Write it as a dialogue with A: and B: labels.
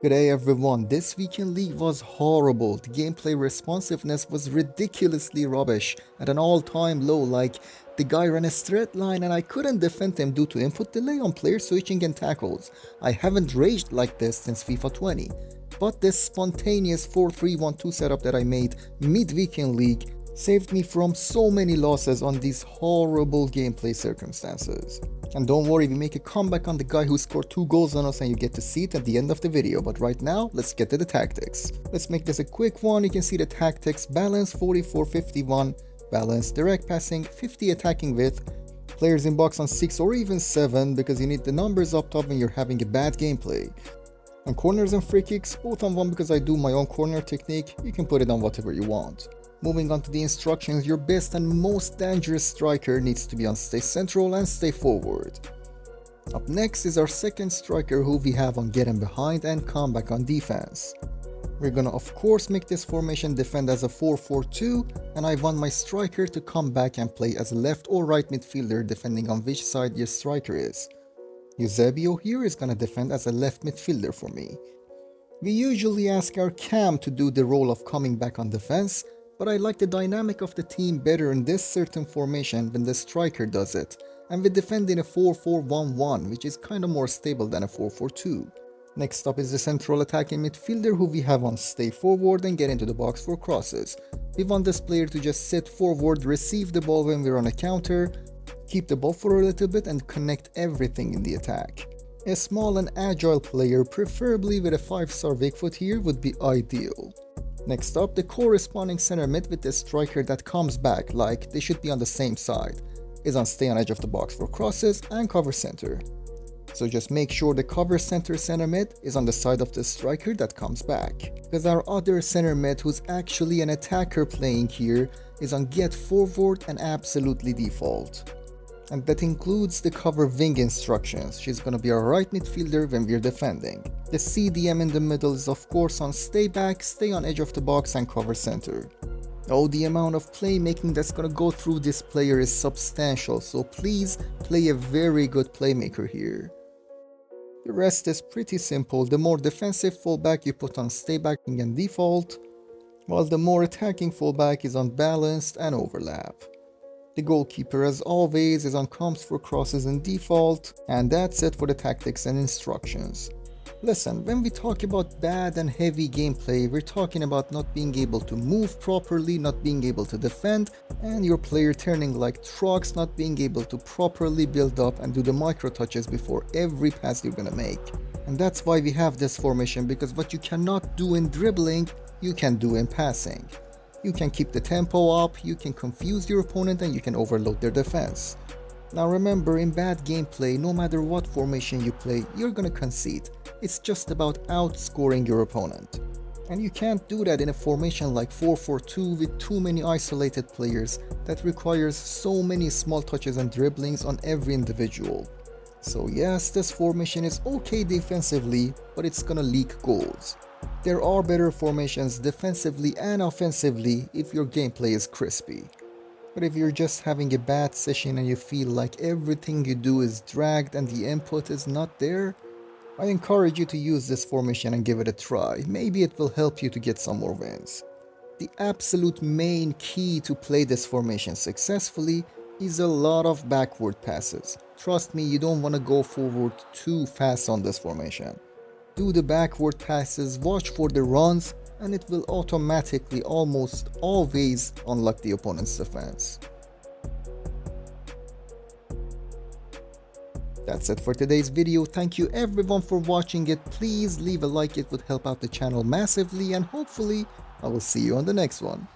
A: G'day everyone, this weekend league was horrible. The gameplay responsiveness was ridiculously rubbish at an all-time low, like the guy ran a straight line and I couldn't defend him due to input delay on player switching and tackles. I haven't raged like this since FIFA 20. But this spontaneous 4-3-1-2 setup that I made mid-weekend league saved me from so many losses on these horrible gameplay circumstances. And don't worry, we make a comeback on the guy who scored 2 goals on us and you get to see it at the end of the video. But right now, let's get to the tactics. Let's make this a quick one. You can see the tactics: balance 44-51, balance direct passing, 50 attacking width, players in box on 6 or even 7 because you need the numbers up top when you're having a bad gameplay. And corners and free kicks, both on 1 because I do my own corner technique. You can put it on whatever you want. Moving on to the instructions, your best and most dangerous striker needs to be on stay central and stay forward. Up next is our second striker who we have on get in behind and come back on defense. We're gonna of course make this formation defend as a 4-4-2, and I want my striker to come back and play as a left or right midfielder depending on which side your striker is. Eusebio here is gonna defend as a left midfielder for me. We usually ask our cam to do the role of coming back on defense, but I like the dynamic of the team better in this certain formation when the striker does it, and we defend in a 4-4-1-1, which is kinda more stable than a 4-4-2. Next up is the central attacking midfielder who we have on stay forward and get into the box for crosses. We want this player to just sit forward, receive the ball when we're on a counter, keep the ball for a little bit and connect everything in the attack. A small and agile player, preferably with a 5-star weak foot here, would be ideal. Next up, the corresponding center mid with the striker that comes back, like they should be on the same side, is on stay on edge of the box for crosses and cover center. So just make sure the cover center mid is on the side of the striker that comes back, because our other center mid, who's actually an attacker playing here, is on get forward and absolutely default. And that includes the cover wing instructions. She's gonna be our right midfielder when we're defending. The CDM in the middle is of course on stay back, stay on edge of the box and cover center. Oh, the amount of playmaking that's gonna go through this player is substantial, so please play a very good playmaker here. The rest is pretty simple. The more defensive fullback you put on stay back and default, while the more attacking fullback is on balanced and overlap. The goalkeeper, as always, is on comps for crosses and default, and that's it for the tactics and instructions. Listen, when we talk about bad and heavy gameplay, we're talking about not being able to move properly, not being able to defend, and your player turning like trucks, not being able to properly build up and do the micro touches before every pass you're gonna make. And that's why we have this formation, because what you cannot do in dribbling, you can do in passing. You can keep the tempo up, you can confuse your opponent, and you can overload their defense. Now remember, in bad gameplay, no matter what formation you play, you're gonna concede. It's just about outscoring your opponent. And you can't do that in a formation like 4-4-2 with too many isolated players that requires so many small touches and dribblings on every individual. So yes, this formation is okay defensively, but it's gonna leak goals. There are better formations defensively and offensively if your gameplay is crispy. But if you're just having a bad session and you feel like everything you do is dragged and the input is not there, I encourage you to use this formation and give it a try. Maybe it will help you to get some more wins. The absolute main key to play this formation successfully is a lot of backward passes. Trust me, you don't want to go forward too fast on this formation. Do the backward passes, watch for the runs, and it will automatically almost always unlock the opponent's defense. That's it for today's video. Thank you everyone for watching it. Please leave a like, it would help out the channel massively, and hopefully I will see you on the next one.